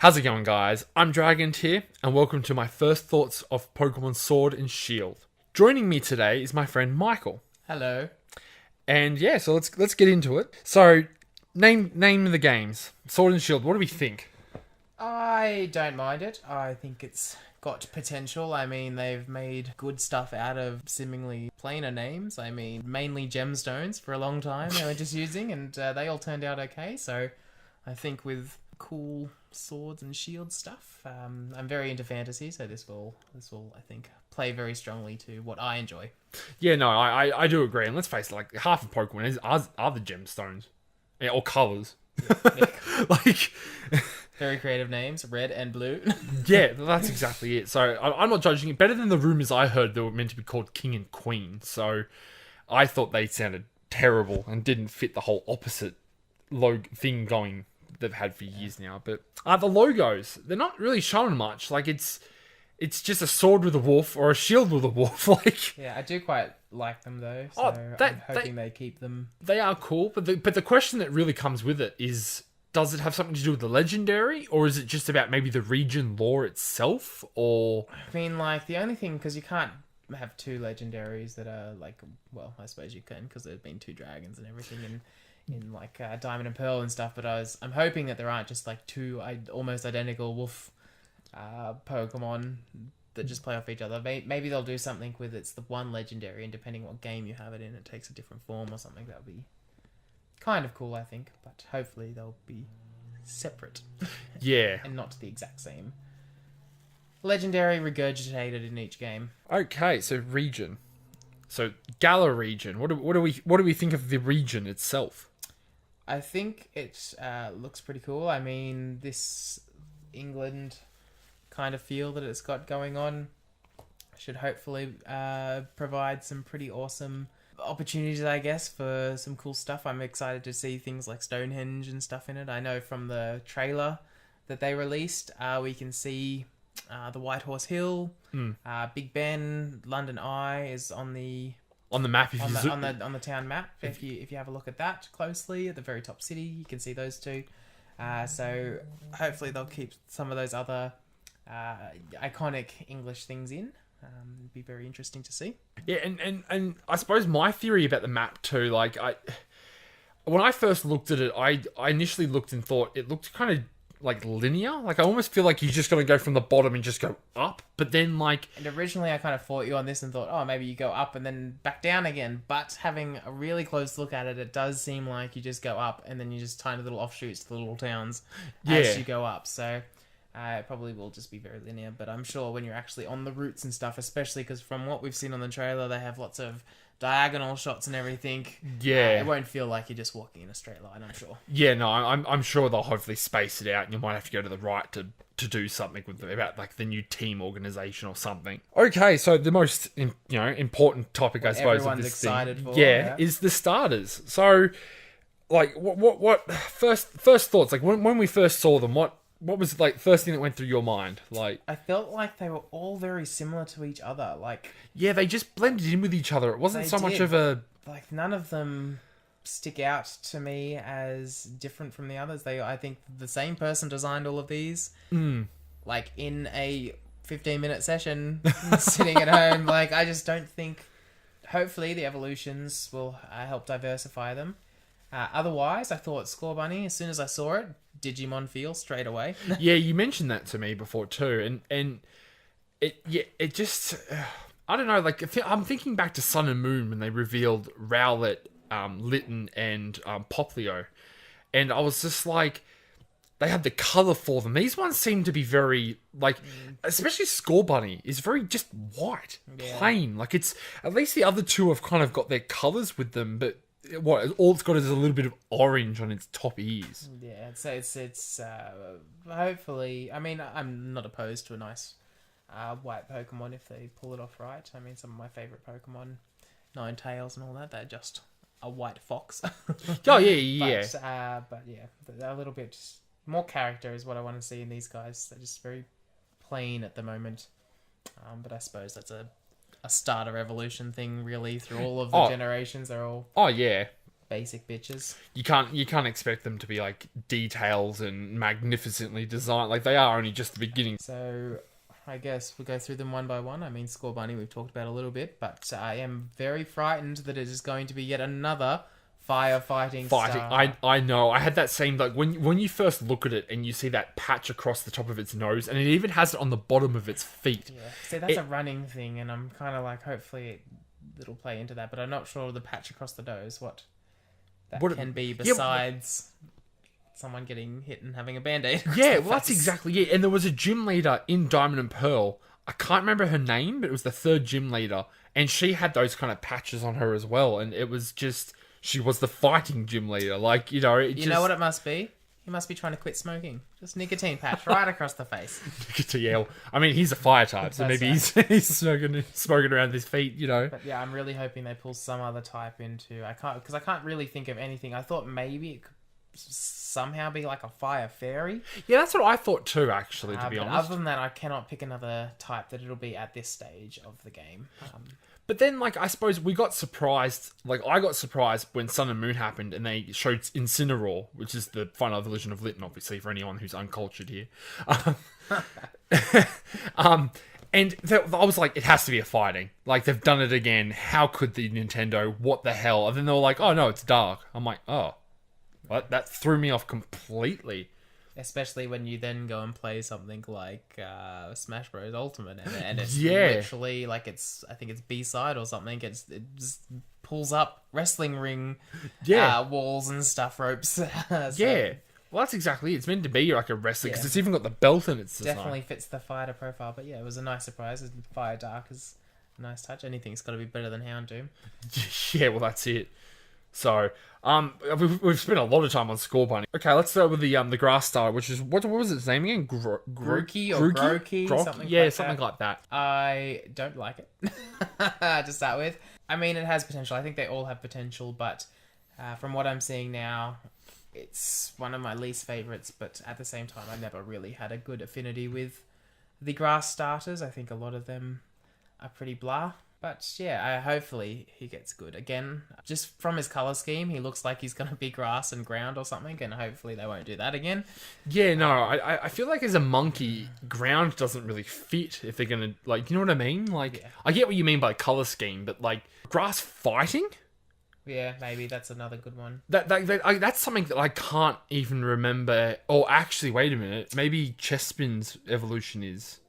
How's it going, guys? I'm DragonTyr, and welcome to my first thoughts of Pokemon Sword and Shield. Joining me today is my friend Michael. Hello. And yeah, so let's get into it. So, name the games. Sword and Shield, what do we think? I don't mind it. I think it's got potential. I mean, they've made good stuff out of seemingly plainer names. I mean, mainly gemstones for a long time they were just using, and they all turned out okay. So, I think with cool swords and shield stuff, I'm very into fantasy, so this will I think play very strongly to what I enjoy. Yeah, no, I do agree. And let's face it, like half of Pokemon are the gemstones, yeah, or colors. Yeah. Like, Very creative names, red and blue. yeah, that's exactly it. So I'm not judging it. Better than the rumors I heard, they were meant to be called King and Queen. So I thought they sounded terrible and didn't fit the whole opposite thing going they've had for years now. But the logos, they're not really showing much. Like it's just a sword with a wolf or a shield with a wolf. Like, Yeah, I do quite like them though, so I'm hoping they keep them. they are cool. But the question that really comes with it is, does it have something to do with the legendary, or is it just about maybe the region lore itself? Or I mean, like, the only thing, because you can't have two legendaries that are like, well, I suppose you can, because there's been two dragons and everything in like Diamond and Pearl and stuff. But I'm hoping that there aren't just like two almost identical wolf Pokemon that just play off each other. Maybe they'll do something with it's the one legendary, and depending what game you have it in, it takes a different form or something. That would be kind of cool, I think. But hopefully they'll be separate. yeah. And not the exact same. Legendary regurgitated in each game. Okay, so region. So Galar region. What do we think of the region itself? I think it looks pretty cool. I mean, this England kind of feel that it's got going on should hopefully provide some pretty awesome opportunities, I guess, for some cool stuff. I'm excited to see things like Stonehenge and stuff in it. I know from the trailer that they released, we can see the White Horse Hill, Big Ben, London Eye is on the map. On the town map. If you have a look at that closely, at the very top city, you can see those two. So hopefully they'll keep some of those other iconic English things in. It'd be very interesting to see. Yeah, and I suppose my theory about the map too, like when I first looked at it, I initially looked and thought it looked kind of like linear. Like I almost feel like you're just gonna go from the bottom and just go up. But then like, and originally I kind of fought you on this and thought, oh, maybe you go up and then back down again. But having a really close look at it, it does seem like you just go up and then you just tiny little offshoots to the little towns as you go up. So it probably will just be very linear. But I'm sure when you're actually on the routes and stuff, especially because from what we've seen on the trailer, they have lots of diagonal shots and everything. Yeah, it won't feel like you're just walking in a straight line, I'm sure. Yeah, no, I'm sure they'll hopefully space it out, and you might have to go to the right to do something with them about like the new team organization or something. Okay, so the most important topic, I suppose, everyone's of this excited thing, for, is the starters. So, like, what first thoughts? Like when we first saw them, what was like first thing that went through your mind? Like, I felt like they were all very similar to each other. Like, yeah, they just blended in with each other. It wasn't so much of a like, none of them stick out to me as different from the others. I think the same person designed all of these. Like in a 15-minute session, sitting at home. Like, I just don't think. Hopefully, the evolutions will help diversify them. Otherwise, I thought Score Bunny, as soon as I saw it, Digimon feel straight away. Yeah, you mentioned that to me before too, and it just I don't know. Like I'm thinking back to Sun and Moon when they revealed Rowlet, Litten, and Poplio, and I was just like, they had the color for them. These ones seem to be very like, especially Score Bunny is very just white, plain. Like it's at least the other two have kind of got their colors with them, but all it's got is a little bit of orange on its top ears. Yeah, so it's hopefully. I mean, I'm not opposed to a nice white Pokemon if they pull it off right. I mean, some of my favorite Pokemon, Ninetales and all that, they're just a white fox. Oh yeah. But yeah, a little bit more character is what I want to see in these guys. They're just very plain at the moment. But I suppose that's a starter evolution thing, really, through all of the generations. They're all Oh yeah. basic bitches. You can't expect them to be like details and magnificently designed. Like they are only just the beginning. So I guess we'll go through them one by one. I mean, Score Bunny we've talked about a little bit, but I am very frightened that it is going to be yet another firefighting star. I know. I had that same, like, when you first look at it and you see that patch across the top of its nose, and it even has it on the bottom of its feet. Yeah. See, that's a running thing, and I'm kind of like, hopefully it'll play into that, but I'm not sure the patch across the nose, what can be besides someone getting hit and having a band-aid. Yeah, well, that's exactly it. And there was a gym leader in Diamond and Pearl. I can't remember her name, but it was the third gym leader, and she had those kind of patches on her as well, and it was just... She was the fighting gym leader. Like, you know... You know what it must be? He must be trying to quit smoking. Just nicotine patch right across the face. Yeah, I mean, he's a fire type, so maybe he's smoking around his feet, you know. But yeah, I'm really hoping they pull some other type into... Because I can't really think of anything. I thought maybe it could somehow be like a fire fairy. Yeah, that's what I thought too, actually, to be honest. Other than that, I cannot pick another type that it'll be at this stage of the game. But then, like, I suppose we got surprised. Like, I got surprised when Sun and Moon happened and they showed Incineroar, which is the final evolution of Litten, obviously, for anyone who's uncultured here. And I was like, it has to be a fighting. Like, they've done it again. How could the Nintendo? What the hell? And then they were like, oh, no, it's dark. I'm like, oh. What? That threw me off completely. Especially when you then go and play something like Smash Bros. Ultimate, and it's literally like I think it's B-side or something. It just pulls up wrestling ring, walls and stuff, ropes. So, yeah, well, that's exactly it. It's meant to be like a wrestling because it's even got the belt in its design. Definitely fits the fighter profile. But yeah, it was a nice surprise. Fire Dark is a nice touch. Anything's got to be better than Houndoom. Yeah, well, that's it. So, we've spent a lot of time on Score Bunny. Okay, let's start with the Grass Star, which is what was its name again? Grookey or Grookey, something like that. I don't like it. To start with, I mean, it has potential. I think they all have potential, but from what I'm seeing now, it's one of my least favorites. But at the same time, I never really had a good affinity with the Grass starters. I think a lot of them are pretty blah. But yeah, hopefully he gets good. Again, just from his colour scheme, he looks like he's going to be grass and ground or something, and hopefully they won't do that again. Yeah, no, I feel like as a monkey, ground doesn't really fit if they're going to, like, you know what I mean? Like, yeah. I get what you mean by colour scheme, but, like, grass fighting? Yeah, maybe that's another good one. That's something that I can't even remember. Oh, actually, wait a minute. Maybe Chespin's evolution is...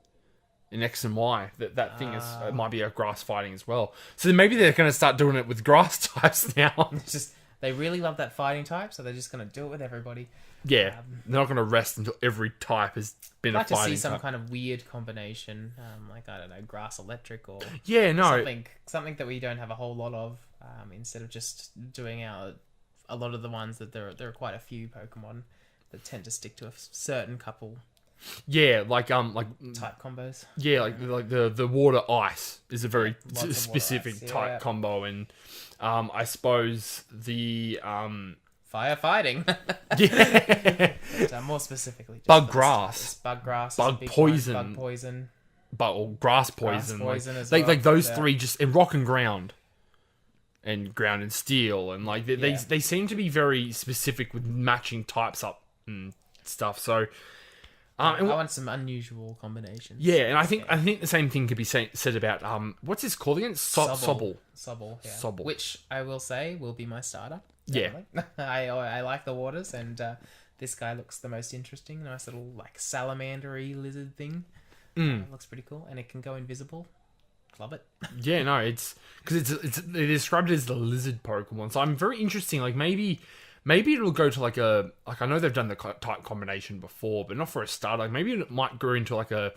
in X and Y, that thing is it might be a grass fighting as well. So maybe they're going to start doing it with grass types now. It's just they really love that fighting type, so they're just going to do it with everybody. Yeah, they're not going to rest until every type has been a fighting type. I'd like to see some kind of weird combination, like I don't know, grass electric or something that we don't have a whole lot of. Instead of just doing a lot of the ones that there are quite a few Pokemon that tend to stick to a certain couple. Yeah, like type combos. Yeah, like the water ice is a very specific type combo, and I suppose the firefighting. Yeah, but, more specifically, bug grass, bug poison, or grass poison. As well. Like those yeah. three just in rock and ground and steel, and like they seem to be very specific with matching types up and stuff. So. I want some unusual combinations. Yeah, and I think the same thing could be said about what's his called again? Sobble. Yeah. Sobble. Which I will say will be my starter. Definitely. Yeah. I like the waters, and this guy looks the most interesting. Nice little like salamander-y lizard thing. Looks pretty cool, and it can go invisible. Love it. Yeah, no, it's because they described it as the lizard Pokemon. So I'm very interesting. Like maybe it'll go to like I know they've done the type combination before, but not for a start. Like maybe it might grow into like a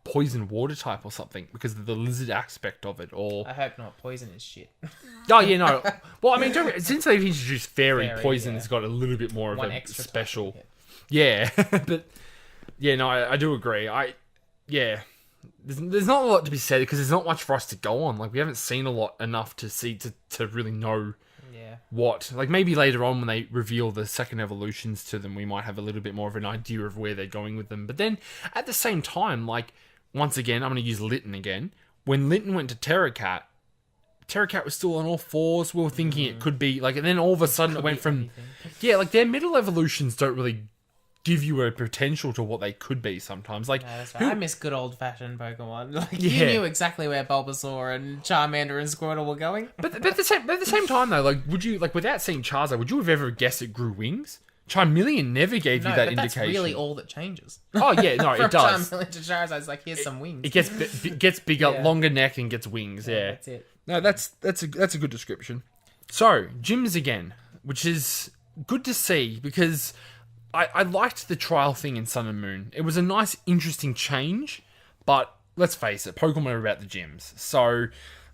poison water type or something because of the lizard aspect of it. Or I hope not. Poison is shit. Oh yeah, no. Well, I mean, since they've introduced fairy poison, has got a little bit more of one a extra special. Type, yeah, but yeah, no, I do agree. There's not a lot to be said because there's not much for us to go on. Like we haven't seen enough to see to really know. What? Like maybe later on when they reveal the second evolutions to them, we might have a little bit more of an idea of where they're going with them. But then at the same time, like once again, I'm going to use Litten again. When Litten went to Terracat, Terracat was still on all fours. We were thinking it could be like, and then all of a sudden it went from, anything. like their middle evolutions don't really give you a potential to what they could be sometimes. Like, No, that's right. I miss good old fashioned Pokemon. Like you Yeah. knew exactly where Bulbasaur and Charmander and Squirtle were going. but at the same time though, like, would you, like, without seeing Charizard, would you have ever guessed it grew wings? Charmeleon never gave you No, that but indication. that's really all that changes. Oh yeah, no, From it does. Charmeleon to Charizard, it's like here's some wings. It gets bigger, Yeah. longer neck, and gets wings. Yeah, That's it. no, that's a good description. So gyms again, which is good to see because I liked the trial thing in Sun and Moon. It was a nice, interesting change, but let's face it, Pokemon are about the gyms. So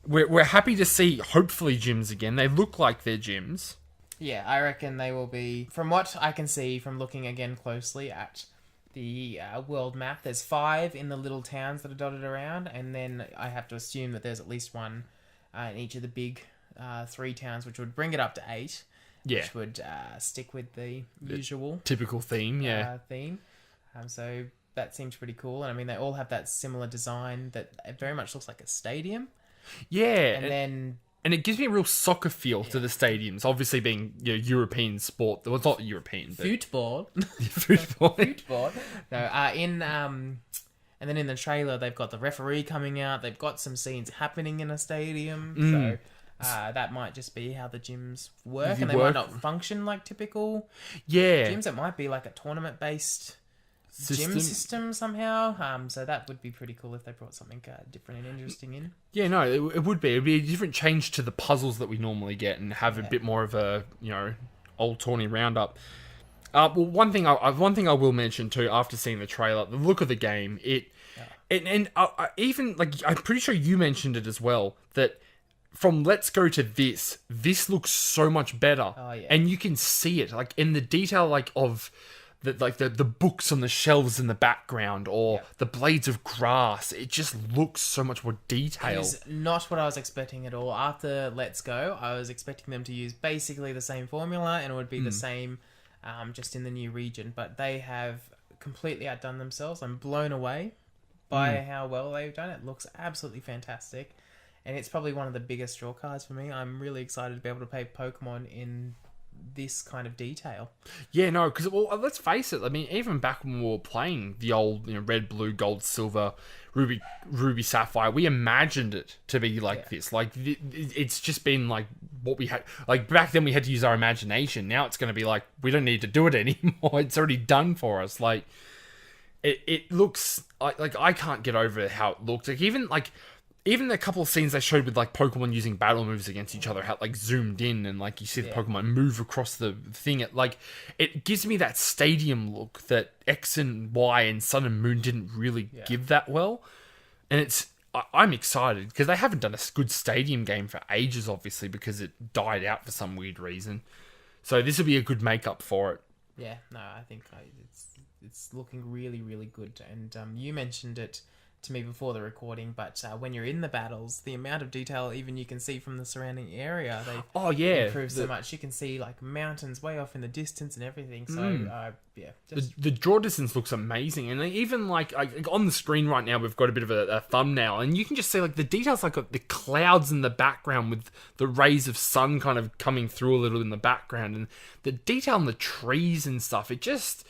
we're happy to see, hopefully, gyms again. They look like they're gyms. Yeah, I reckon they will be. From what I can see from looking again closely at the world map, there's 5 in the little towns that are dotted around, and then I have to assume that there's at least one in each of the big 3 towns, which would bring it up to 8. Yeah, Which would stick with the usual typical theme. Yeah, theme. So that seems pretty cool, and I mean they all have that similar design that it very much looks like a stadium. yeah, And then and it gives me a real soccer feel to the stadiums. Obviously, being European sport. Well, it's not European, but football. football. Football. No, and then in the trailer they've got the referee coming out. They've got some scenes happening in a stadium. So that might just be how the gyms work, and they might not function like typical Yeah, gyms. It might be like a tournament-based gym system somehow. So that would be pretty cool if they brought something different and interesting in. Yeah, no, it would be. It would be a different change to the puzzles that we normally get, and have a bit more of a old tawny roundup. Well, one thing I will mention too, after seeing the trailer, the look of the game, even like I'm pretty sure you mentioned it as well, that from Let's Go to this looks so much better. Oh, yeah. And you can see it like in the detail, like of the books on the shelves in the background, or the blades of grass. It just looks so much more detailed. It's not what I was expecting at all. After Let's Go, I was expecting them to use basically the same formula, and it would be the same, just in the new region. But they have completely outdone themselves. I'm blown away by how well they've done it. It looks absolutely fantastic, and it's probably one of the biggest draw cards for me. I'm really excited to be able to play Pokemon in this kind of detail. Yeah, no, because let's face it. I mean, even back when we were playing the old, red, blue, gold, silver, ruby, sapphire, we imagined it to be like this. Like it's just been like what we had. Like back then, we had to use our imagination. Now it's going to be like we don't need to do it anymore. It's already done for us. Like it looks like I can't get over how it looks. Even the couple of scenes they showed with like Pokemon using battle moves against each other, how like zoomed in and like you see the Pokemon move across the thing. It gives me that stadium look that X and Y and Sun and Moon didn't really give that well. And I'm excited because they haven't done a good stadium game for ages, obviously, because it died out for some weird reason. So this will be a good makeup for it. Yeah, no, I think it's looking really, really good. And you mentioned it to me before the recording, but when you're in the battles, the amount of detail even you can see from the surrounding area, they improve so much. You can see like mountains way off in the distance and everything. So The draw distance looks amazing, and even like on the screen right now, we've got a bit of a thumbnail, and you can just see like the details, like the clouds in the background with the rays of sun kind of coming through a little in the background, and the detail in the trees and stuff. It just,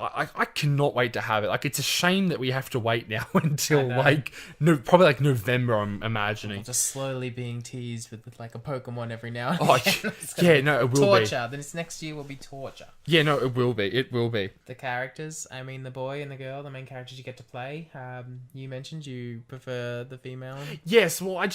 I cannot wait to have it. Like, it's a shame that we have to wait now until probably like November, I'm imagining. Just slowly being teased with like a Pokemon every now and Oh, then. yeah, no, it will torture. Then next year will be torture. Yeah, no, it will be. It will be. The characters, I mean, the boy and the girl, the main characters you get to play. You mentioned you prefer the female. Yes, well, I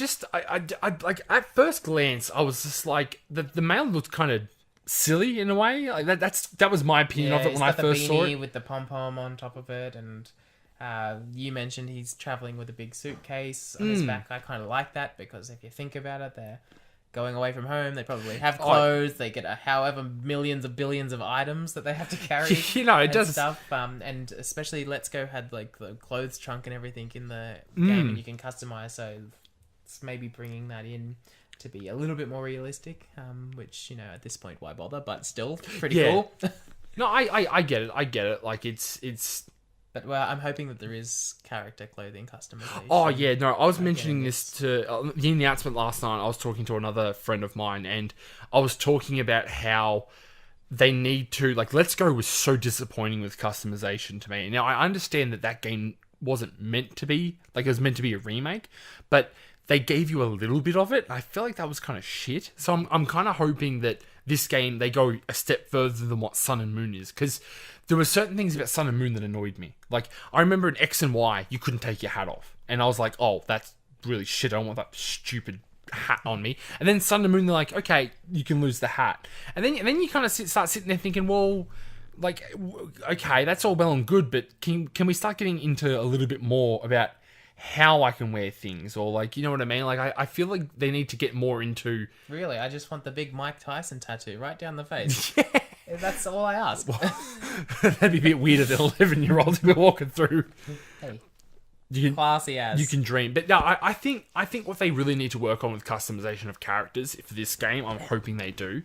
like at first glance, I was just like the male looked kind of silly in a way. Like that was my opinion of it when I first saw it. With the pom pom on top of it, and you mentioned he's traveling with a big suitcase on his back. I kind of like that because if you think about it, they're going away from home. They probably have clothes. They get however millions of billions of items that they have to carry. It does stuff. And especially Let's Go had like the clothes trunk and everything in the game, and you can customize. So it's maybe bringing that in to be a little bit more realistic, which, at this point, why bother? But still, pretty cool. No, I get it. I get it. Like, it's But well, I'm hoping that there is character clothing customization. Oh yeah, no, I was mentioning getting this to the announcement last night. I was talking to another friend of mine, and I was talking about how they need to, like, Let's Go was so disappointing with customization to me. Now I understand that game wasn't meant to be, like, it was meant to be a remake, but they gave you a little bit of it. I feel like that was kind of shit. So I'm kind of hoping that this game, they go a step further than what Sun and Moon is, because there were certain things about Sun and Moon that annoyed me. Like, I remember in X and Y, you couldn't take your hat off. And I was like, oh, that's really shit. I don't want that stupid hat on me. And then Sun and Moon, they're like, okay, you can lose the hat. And then you kind of start sitting there thinking, well, like, okay, that's all well and good, but can we start getting into a little bit more about how I can wear things, or, like, you know what I mean? Like, I feel like they need to get more into... Really? I just want the big Mike Tyson tattoo right down the face. That's all I ask. That'd be a bit weird if an 11-year-old to be walking through. Hey, classy as. You can dream. But no, I think what they really need to work on with customization of characters for this game, I'm hoping they do,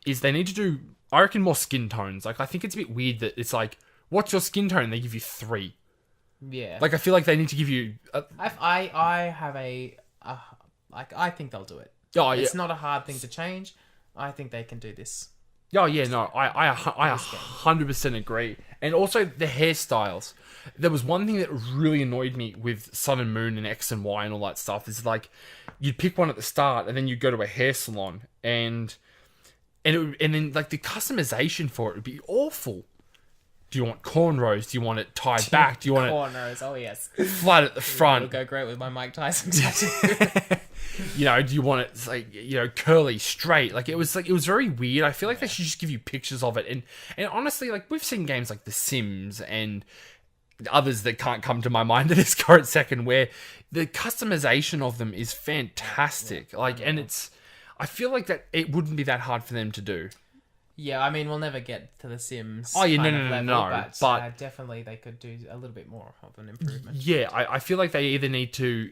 is they need to do, I reckon, more skin tones. Like, I think it's a bit weird that it's like, what's your skin tone? They give you 3. Yeah. Like, I feel like they need to give you... I have a... like, I think they'll do it. Oh, yeah. It's not a hard thing to change. I think they can do this. Oh, yeah, no, I 100% agree. And also, the hairstyles. There was one thing that really annoyed me with Sun and Moon and X and Y and all that stuff, is, like, you'd pick one at the start, and then you'd go to a hair salon, and then, like, the customization for it would be awful. Do you want cornrows? Do you want it tied back? Do you want cornrows? Oh yes, flat at the front? It'll go great with my Mike Tyson tattoo. You know, do you want it, like, you know, curly, straight? Like, it was very weird. I feel like they should just give you pictures of it. And honestly, like, we've seen games like The Sims and others that can't come to my mind at this current second, where the customization of them is fantastic. Like, and I feel like that it wouldn't be that hard for them to do. Yeah, I mean, we'll never get to The Sims. Oh, yeah, level, but definitely they could do a little bit more of an improvement. Yeah, I feel like they either need to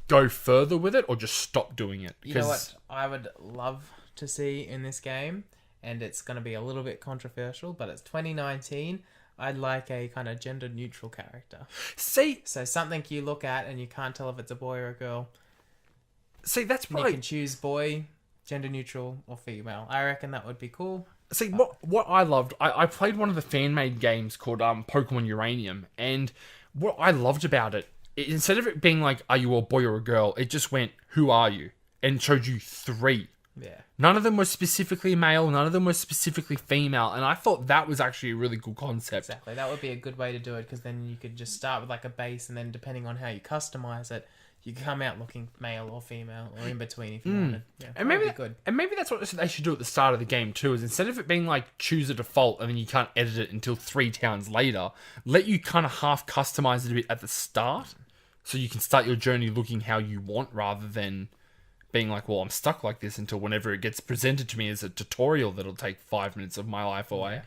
go further with it or just stop doing it. You know what I would love to see in this game, and it's going to be a little bit controversial, but it's 2019. I'd like a kind of gender-neutral character. So something you look at and you can't tell if it's a boy or a girl. That's right. You can choose boy, gender neutral, or female. I reckon that would be cool. What I loved, I played one of the fan-made games called Pokemon Uranium, and what I loved about it, instead of it being like, are you a boy or a girl, it just went, who are you? And showed you 3. Yeah. None of them were specifically male, none of them were specifically female, and I thought that was actually a really good concept. Exactly, that would be a good way to do it, because then you could just start with like a base, and then depending on how you customize it, you come out looking male or female or in between if you wanted. Yeah, and maybe that's what they should do at the start of the game too. Is instead of it being like choose a default and then you can't edit it until 3 towns later, let you kind of half customize it a bit at the start, so you can start your journey looking how you want, rather than being like, well, I'm stuck like this until whenever it gets presented to me as a tutorial that'll take 5 minutes of my life away.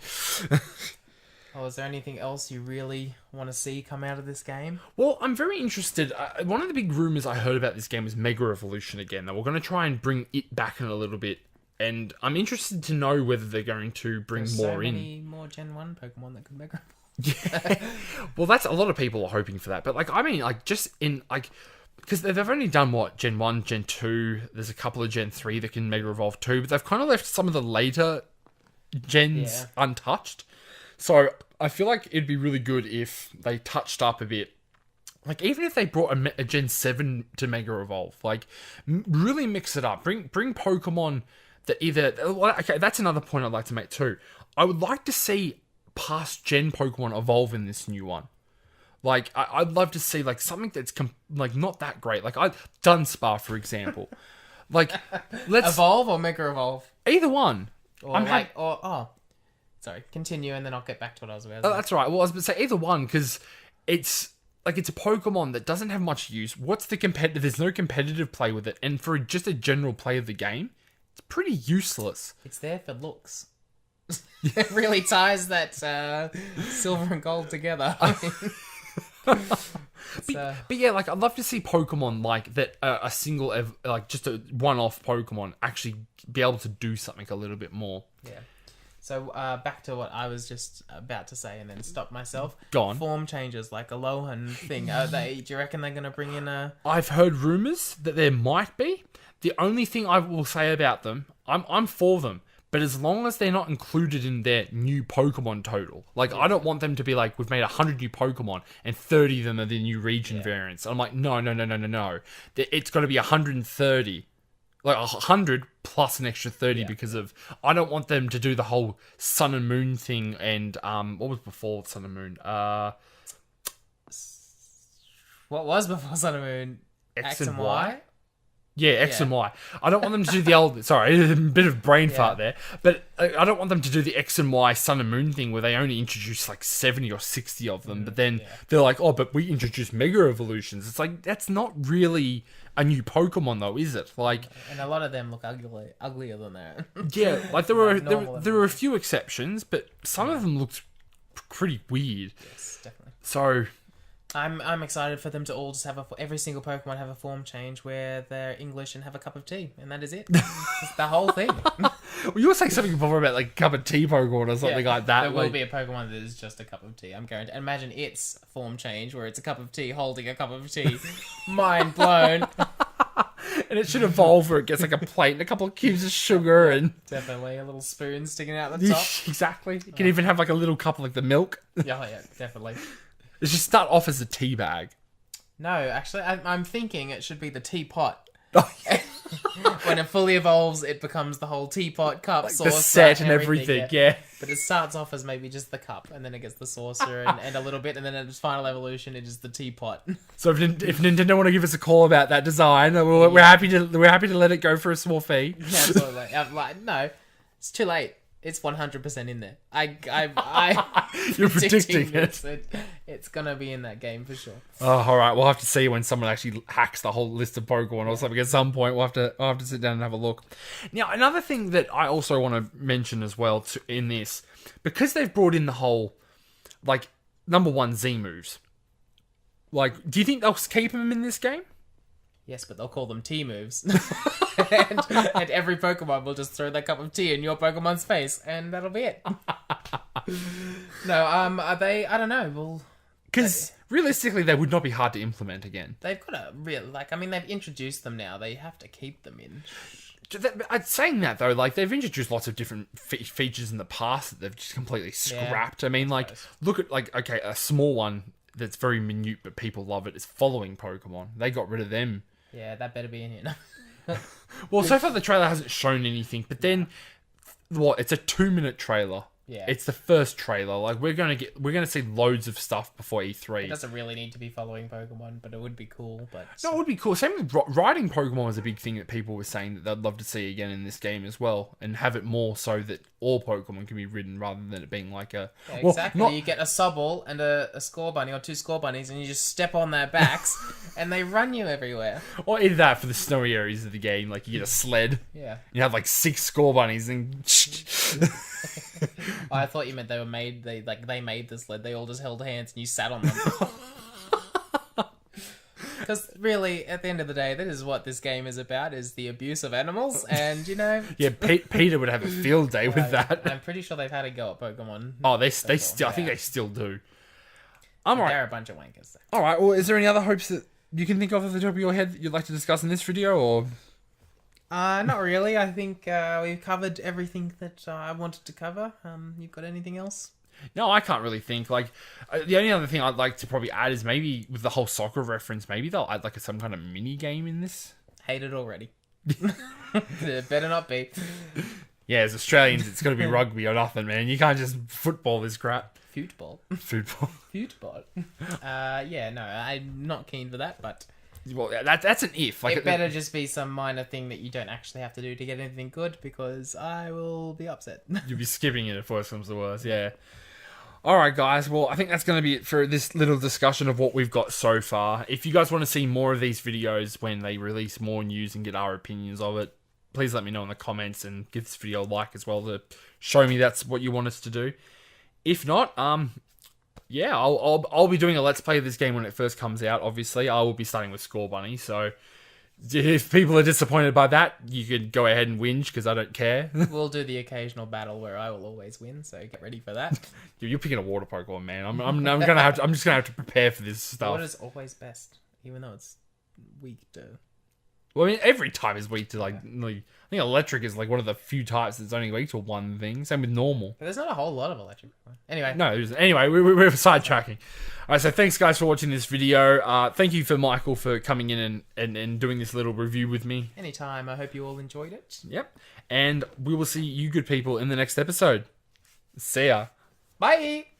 Oh, is there anything else you really want to see come out of this game? Well, I'm very interested. One of the big rumours I heard about this game was Mega Evolution again. That we're going to try and bring it back in a little bit. And I'm interested to know whether they're going to bring more in. There's so many more Gen 1 Pokemon that can Mega Yeah. Well, that's a lot of people are hoping for that. But, like, I mean, like, just in, like... Because they've only done, what, Gen 1, Gen 2, there's a couple of Gen 3 that can Mega Evolve too, but they've kind of left some of the later gens untouched. So I feel like it'd be really good if they touched up a bit. Like, even if they brought a Gen 7 to Mega Evolve, like, really mix it up. Bring Pokemon that either... Okay, that's another point I'd like to make too. I would like to see past Gen Pokemon evolve in this new one. Like, I'd love to see, like, something that's, like, not that great. Like, Dunsparce, for example. Like, let's... Evolve or Mega Evolve? Either one. Sorry, continue, and then I'll get back to what I was about. Oh, that's right. Well, I was going to say either one, because it's a Pokemon that doesn't have much use. What's the competitive? There's no competitive play with it, and for just a general play of the game, it's pretty useless. It's there for looks. It really ties that silver and gold together. But yeah, like, I'd love to see Pokemon like that, a single, like, just a one-off Pokemon actually be able to do something a little bit more. Yeah. So back to what I was just about to say and then stop myself. Go on. Form changes like a Lohan thing. Do you reckon they're going to bring in a... I've heard rumours that there might be. The only thing I will say about them, I'm for them. But as long as they're not included in their new Pokemon total. Like, I don't want them to be like, we've made 100 new Pokemon and 30 of them are the new region variants. I'm like, no. It's got to be 130. Like 100 plus an extra 30 because of... I don't want them to do the whole Sun and Moon thing and... what was before Sun and Moon? What was before Sun and Moon? X and Y? Yeah, X and Y. I don't want them to do the old... Sorry, a bit of brain fart there. But I don't want them to do the X and Y Sun and Moon thing where they only introduce like 70 or 60 of them. But then they're like, oh, but we introduced Mega Evolutions. It's like, that's not really a new Pokemon though, is it? Like, and a lot of them look uglier than that. Yeah, like there were a few exceptions, but some of them looked pretty weird. Yes, definitely. So... I'm excited for them to all just have every single Pokemon have a form change where they're English and have a cup of tea, and that is it. It's the whole thing. Well, you were saying something before about like cup of tea Pokemon or something like that. There will be a Pokemon that is just a cup of tea. I'm going to imagine its form change where it's a cup of tea holding a cup of tea. Mind blown. And it should evolve where it gets like a plate and a couple of cubes of sugar and... Definitely, a little spoon sticking out the top. Exactly. You can even have like a little cup of like the milk. Yeah, definitely. It should start off as a tea bag. No, actually, I'm thinking it should be the teapot. Oh, When it fully evolves, it becomes the whole teapot, cup, like saucer, the set and everything, yeah. But it starts off as maybe just the cup, and then it gets the saucer and a little bit, and then in its final evolution, it is the teapot. So if Nintendo want to give us a call about that design, we're happy to let it go for a small fee. Yeah, absolutely. I'm like, no, it's too late. It's 100% in there. You're predicting it. It's gonna be in that game for sure. Oh, all right. We'll have to see when someone actually hacks the whole list of Pokemon or something. At some point, I'll have to sit down and have a look. Now, another thing that I also want to mention as well in this, because they've brought in the whole, like, number one Z moves. Like, do you think they'll keep them in this game? Yes, but they'll call them tea moves. and every Pokemon will just throw that cup of tea in your Pokemon's face, and that'll be it. No, are they... I don't know. Well, because realistically, they would not be hard to implement again. They've got a real... Like, I mean, they've introduced them now. They have to keep them in. Saying that, though, like, they've introduced lots of different features in the past that they've just completely scrapped. I mean, like, look at, like, okay, a small one that's very minute, but people love it, is following Pokemon. They got rid of them. Yeah, that better be in here. Well, so far the trailer hasn't shown anything, but then what? It's a 2-minute trailer. Yeah, it's the first trailer. Like we're gonna see loads of stuff before E3. It doesn't really need to be following Pokemon, but it would be cool. But no, it would be cool. Same with riding Pokemon was a big thing that people were saying that they'd love to see again in this game as well, and have it more so that all Pokemon can be ridden rather than it being like a exactly. You get a Sobble and a Scorbunny or 2 Scorbunnies, and you just step on their backs, and they run you everywhere. Or either that for the snowy areas of the game, like you get a sled. Yeah, you have like 6 Scorbunnies and. I thought you meant they were made. They made the sled. They all just held hands and you sat on them. Because really, at the end of the day, that is what this game is about: is the abuse of animals. And you know, yeah, Peter would have a field day with that. I'm pretty sure they've had a go at Pokemon. Oh, they still. I think they still do. They're a bunch of wankers. All right. Well, is there any other hopes that you can think of the top of your head that you'd like to discuss in this video, or? Not really. I think we've covered everything that I wanted to cover. You got anything else? No, I can't really think. Like, the only other thing I'd like to probably add is maybe with the whole soccer reference, maybe they'll add like some kind of mini game in this. Hate it already. It better not be. Yeah, as Australians, it's got to be rugby or nothing, man. You can't just football this crap. Football. Yeah, no, I'm not keen for that, but. Well, that's an if. Like, it better just be some minor thing that you don't actually have to do to get anything good, because I will be upset. You'll be skipping it if worse comes to worse, yeah. Alright guys, well I think that's going to be it for this little discussion of what we've got so far. If you guys want to see more of these videos when they release more news and get our opinions of it, please let me know in the comments and give this video a like as well to show me that's what you want us to do. If not, yeah, I'll be doing a Let's Play of this game when it first comes out, obviously. I will be starting with Scorbunny, so If people are disappointed by that, you could go ahead and whinge because I don't care. We'll do the occasional battle where I will always win, so get ready for that. You're picking a water Pokemon, man. I'm just gonna have to prepare for this stuff. Water's always best, even though it's weak to... Well, I mean, every type is weak to like I think electric is like one of the few types that's only weak to one thing. Same with normal. But there's not a whole lot of electric. Anyway. No, anyway, we're sidetracking. All right, so thanks guys for watching this video. Thank you for Michael for coming in and doing this little review with me. Anytime. I hope you all enjoyed it. Yep. And we will see you good people in the next episode. See ya. Bye!